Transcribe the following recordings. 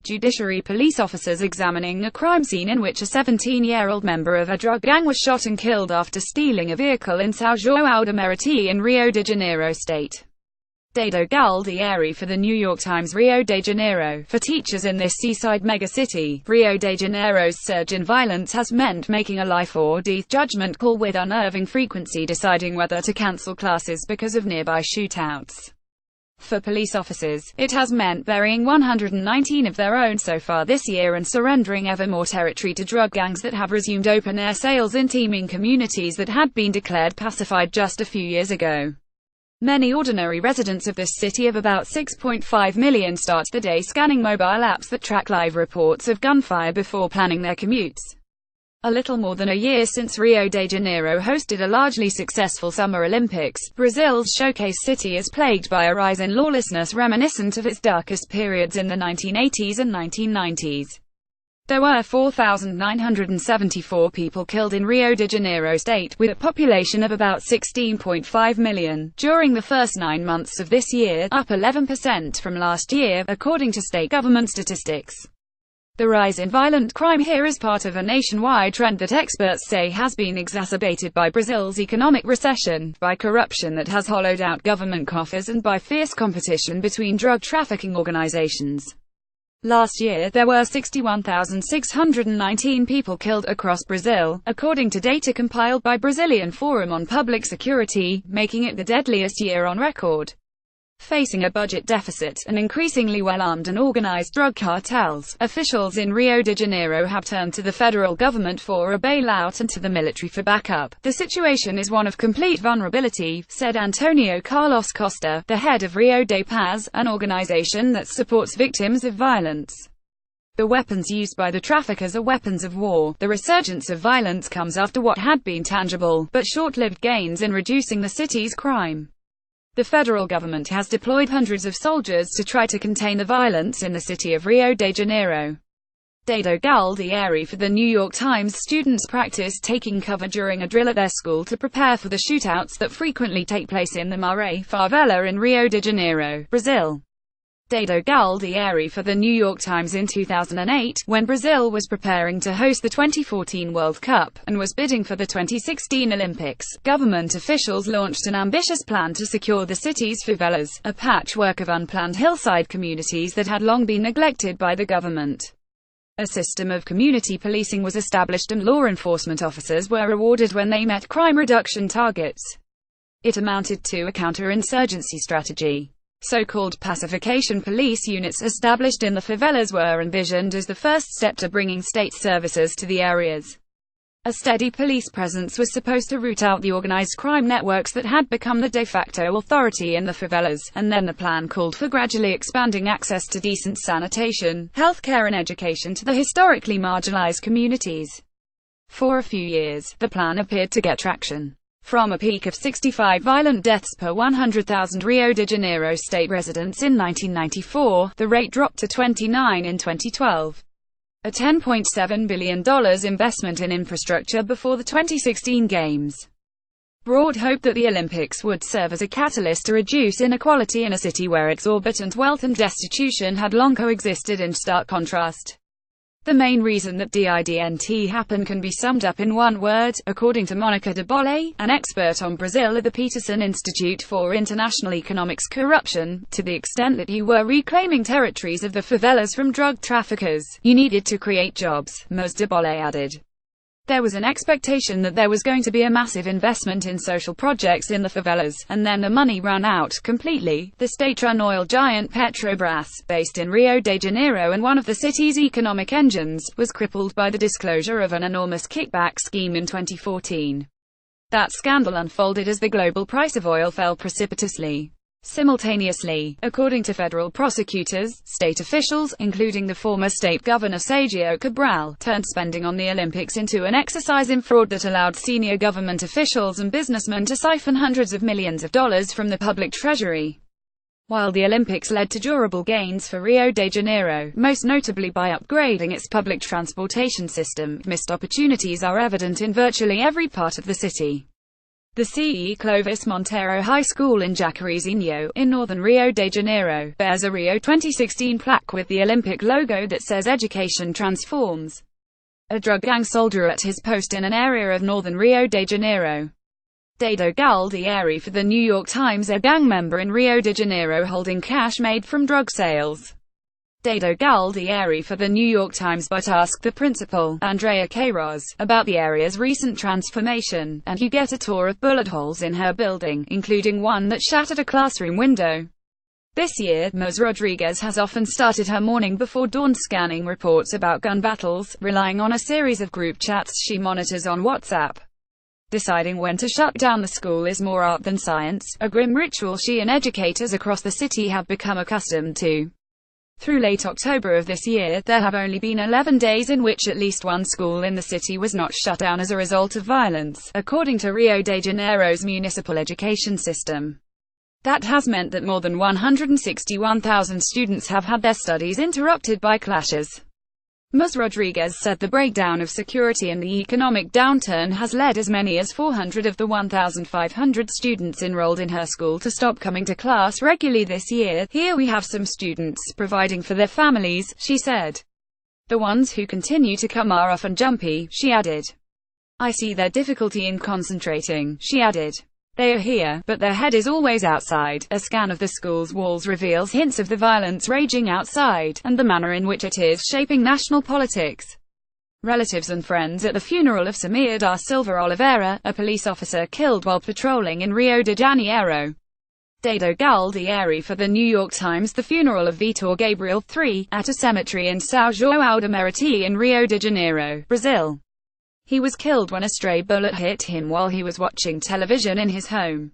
Judiciary police officers examining a crime scene in which a 17-year-old member of a drug gang was shot and killed after stealing a vehicle in São João da Meriti in Rio de Janeiro state. Dado Galdieri for the New York Times. Rio de Janeiro. For teachers in this seaside megacity, Rio de Janeiro's surge in violence has meant making a life or death judgment call with unnerving frequency, deciding whether to cancel classes because of nearby shootouts. For police officers, it has meant burying 119 of their own so far this year and surrendering ever more territory to drug gangs that have resumed open-air sales in teeming communities that had been declared pacified just a few years ago. Many ordinary residents of this city of about 6.5 million start the day scanning mobile apps that track live reports of gunfire before planning their commutes. A little more than a year since Rio de Janeiro hosted a largely successful Summer Olympics, Brazil's showcase city is plagued by a rise in lawlessness reminiscent of its darkest periods in the 1980s and 1990s. There were 4,974 people killed in Rio de Janeiro state, with a population of about 16.5 million, during the first 9 months of this year, up 11% from last year, according to state government statistics. The rise in violent crime here is part of a nationwide trend that experts say has been exacerbated by Brazil's economic recession, by corruption that has hollowed out government coffers, and by fierce competition between drug trafficking organizations. Last year, there were 61,619 people killed across Brazil, according to data compiled by Brazilian Forum on Public Security, making it the deadliest year on record. Facing a budget deficit, and increasingly well-armed and organized drug cartels, officials in Rio de Janeiro have turned to the federal government for a bailout and to the military for backup. The situation is one of complete vulnerability, said Antonio Carlos Costa, the head of Rio de Paz, an organization that supports victims of violence. The weapons used by the traffickers are weapons of war. The resurgence of violence comes after what had been tangible, but short-lived gains in reducing the city's crime. The federal government has deployed hundreds of soldiers to try to contain the violence in the city of Rio de Janeiro. Dado Galdieri for the New York Times. Students practice taking cover during a drill at their school to prepare for the shootouts that frequently take place in the Maré favela in Rio de Janeiro, Brazil. Dado Galdieri for the New York Times. In 2008, when Brazil was preparing to host the 2014 World Cup, and was bidding for the 2016 Olympics, government officials launched an ambitious plan to secure the city's favelas, a patchwork of unplanned hillside communities that had long been neglected by the government. A system of community policing was established and law enforcement officers were rewarded when they met crime reduction targets. It amounted to a counterinsurgency strategy. So-called pacification police units established in the favelas were envisioned as the first step to bringing state services to the areas. A steady police presence was supposed to root out the organized crime networks that had become the de facto authority in the favelas, and then the plan called for gradually expanding access to decent sanitation, healthcare and education to the historically marginalized communities. For a few years, the plan appeared to get traction. From a peak of 65 violent deaths per 100,000 Rio de Janeiro state residents in 1994, the rate dropped to 29 in 2012. A $10.7 billion investment in infrastructure before the 2016 Games brought hope that the Olympics would serve as a catalyst to reduce inequality in a city where exorbitant wealth and destitution had long coexisted in stark contrast. The main reason that didn't happen can be summed up in one word, according to Monica de Bolle, an expert on Brazil at the Peterson Institute for International Economics: corruption. To the extent that you were reclaiming territories of the favelas from drug traffickers, you needed to create jobs, Ms. de Bolle added. There was an expectation that there was going to be a massive investment in social projects in the favelas, and then the money ran out completely. The state-run oil giant Petrobras, based in Rio de Janeiro and one of the city's economic engines, was crippled by the disclosure of an enormous kickback scheme in 2014. That scandal unfolded as the global price of oil fell precipitously. Simultaneously, according to federal prosecutors, state officials, including the former state governor Sergio Cabral, turned spending on the Olympics into an exercise in fraud that allowed senior government officials and businessmen to siphon hundreds of millions of dollars from the public treasury. While the Olympics led to durable gains for Rio de Janeiro, most notably by upgrading its public transportation system, missed opportunities are evident in virtually every part of the city. The C.E. Clovis Monteiro High School in Jacarezinho, in northern Rio de Janeiro, bears a Rio 2016 plaque with the Olympic logo that says "Education Transforms." A drug gang soldier at his post in an area of northern Rio de Janeiro. Dado Galdieri for the New York Times. A gang member in Rio de Janeiro holding cash made from drug sales. Dado Galdieri for the New York Times. But ask the principal, Andrea Queiroz, about the area's recent transformation, and you get a tour of bullet holes in her building, including one that shattered a classroom window. This year, Ms. Rodriguez has often started her morning before dawn scanning reports about gun battles, relying on a series of group chats she monitors on WhatsApp. Deciding when to shut down the school is more art than science, a grim ritual she and educators across the city have become accustomed to. Through late October of this year, there have only been 11 days in which at least one school in the city was not shut down as a result of violence, according to Rio de Janeiro's municipal education system. That has meant that more than 161,000 students have had their studies interrupted by clashes. Ms. Rodriguez said the breakdown of security and the economic downturn has led as many as 400 of the 1,500 students enrolled in her school to stop coming to class regularly this year. Here we have some students providing for their families, she said. The ones who continue to come are often jumpy, she added. I see their difficulty in concentrating, she added. They are here, but their head is always outside. A scan of the school's walls reveals hints of the violence raging outside, and the manner in which it is shaping national politics. Relatives and friends at the funeral of Samir da Silva Oliveira, a police officer killed while patrolling in Rio de Janeiro. Dado Galdieri for the New York Times. The funeral of Vitor Gabriel III, at a cemetery in São João da Meriti in Rio de Janeiro, Brazil. He was killed when a stray bullet hit him while he was watching television in his home.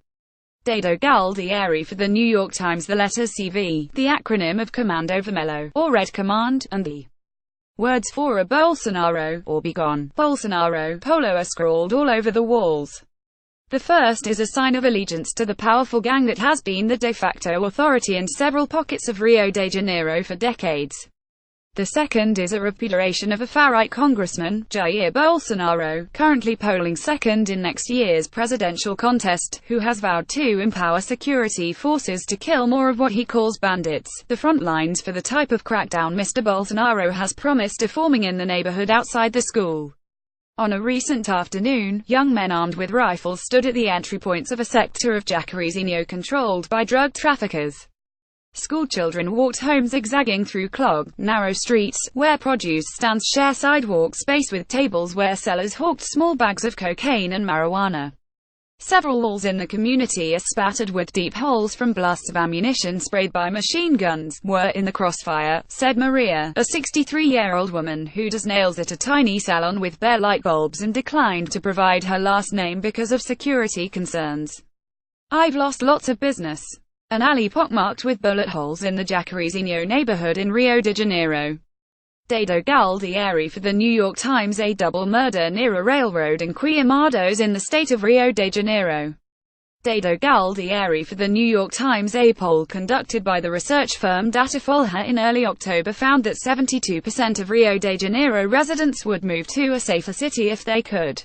Dado Galdieri for the New York Times. The letter CV, the acronym of Comando Vermelho, or Red Command, and the words "Fora Bolsonaro," or "Be Gone, Bolsonaro," polo are scrawled all over the walls. The first is a sign of allegiance to the powerful gang that has been the de facto authority in several pockets of Rio de Janeiro for decades. The second is a repudiation of a far-right congressman, Jair Bolsonaro, currently polling second in next year's presidential contest, who has vowed to empower security forces to kill more of what he calls bandits, the front lines for the type of crackdown Mr. Bolsonaro has promised of forming in the neighborhood outside the school. On a recent afternoon, young men armed with rifles stood at the entry points of a sector of Jacarezinho controlled by drug traffickers. Schoolchildren walked home zigzagging through clogged, narrow streets, where produce stands share sidewalk space with tables where sellers hawked small bags of cocaine and marijuana. Several walls in the community are spattered with deep holes from blasts of ammunition sprayed by machine guns, were in the crossfire, said Maria, a 63-year-old woman who does nails at a tiny salon with bare light bulbs and declined to provide her last name because of security concerns. I've lost lots of business. An alley pockmarked with bullet holes in the Jacarezinho neighborhood in Rio de Janeiro. Dado Galdieri for the New York Times. A double murder near a railroad in Queimados in the state of Rio de Janeiro. Dado Galdieri for the New York Times. A poll conducted by the research firm Datafolha in early October found that 72% of Rio de Janeiro residents would move to a safer city if they could.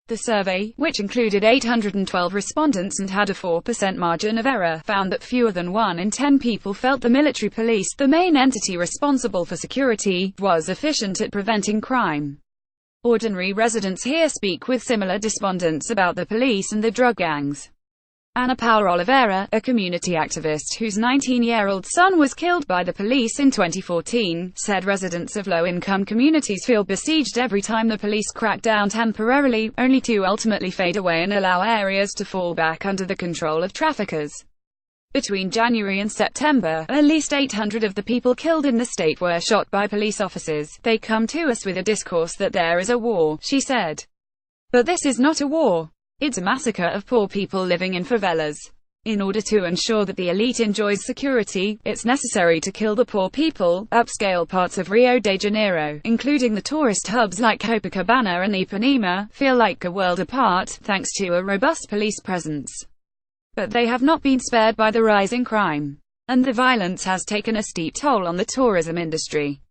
The survey, which included 812 respondents and had a 4% margin of error, found that fewer than 1 in 10 people felt the military police, the main entity responsible for security, was efficient at preventing crime. Ordinary residents here speak with similar despondence about the police and the drug gangs. Ana Paula Oliveira, a community activist whose 19-year-old son was killed by the police in 2014, said residents of low-income communities feel besieged every time the police crack down temporarily, only to ultimately fade away and allow areas to fall back under the control of traffickers. Between January and September, at least 800 of the people killed in the state were shot by police officers. They come to us with a discourse that there is a war, she said. But this is not a war. It's a massacre of poor people living in favelas. In order to ensure that the elite enjoys security, it's necessary to kill the poor people. Upscale parts of Rio de Janeiro, including the tourist hubs like Copacabana and Ipanema, feel like a world apart, thanks to a robust police presence. But they have not been spared by the rise in crime. And the violence has taken a steep toll on the tourism industry.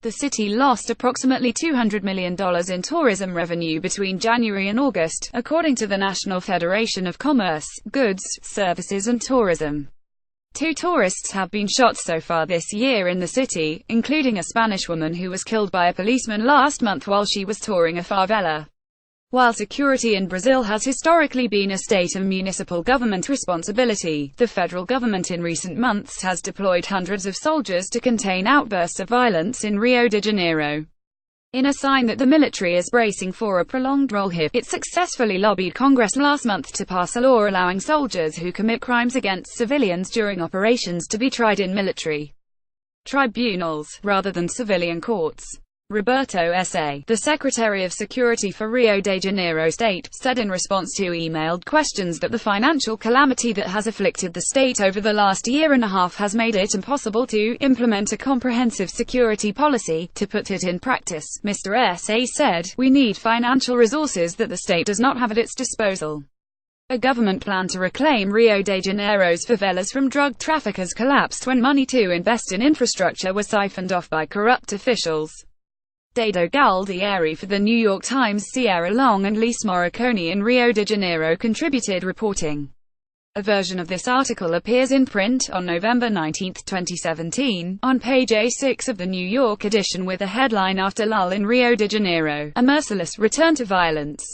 The city lost approximately $200 million in tourism revenue between January and August, according to the National Federation of Commerce, Goods, Services and Tourism. 2 tourists have been shot so far this year in the city, including a Spanish woman who was killed by a policeman last month while she was touring a favela. While security in Brazil has historically been a state and municipal government responsibility, the federal government in recent months has deployed hundreds of soldiers to contain outbursts of violence in Rio de Janeiro. In a sign that the military is bracing for a prolonged role here, it successfully lobbied Congress last month to pass a law allowing soldiers who commit crimes against civilians during operations to be tried in military tribunals, rather than civilian courts. Roberto S.A., the Secretary of Security for Rio de Janeiro State, said in response to emailed questions that the financial calamity that has afflicted the state over the last year and a half has made it impossible to implement a comprehensive security policy. To put it in practice, Mr. S.A. said, "We need financial resources that the state does not have at its disposal." A government plan to reclaim Rio de Janeiro's favelas from drug traffickers collapsed when money to invest in infrastructure was siphoned off by corrupt officials. Dado Galdieri for The New York Times. Sierra Long and Lise Morricone in Rio de Janeiro contributed reporting. A version of this article appears in print on November 19, 2017, on page A6 of the New York edition with a headline "After Lull in Rio de Janeiro, a merciless return to violence."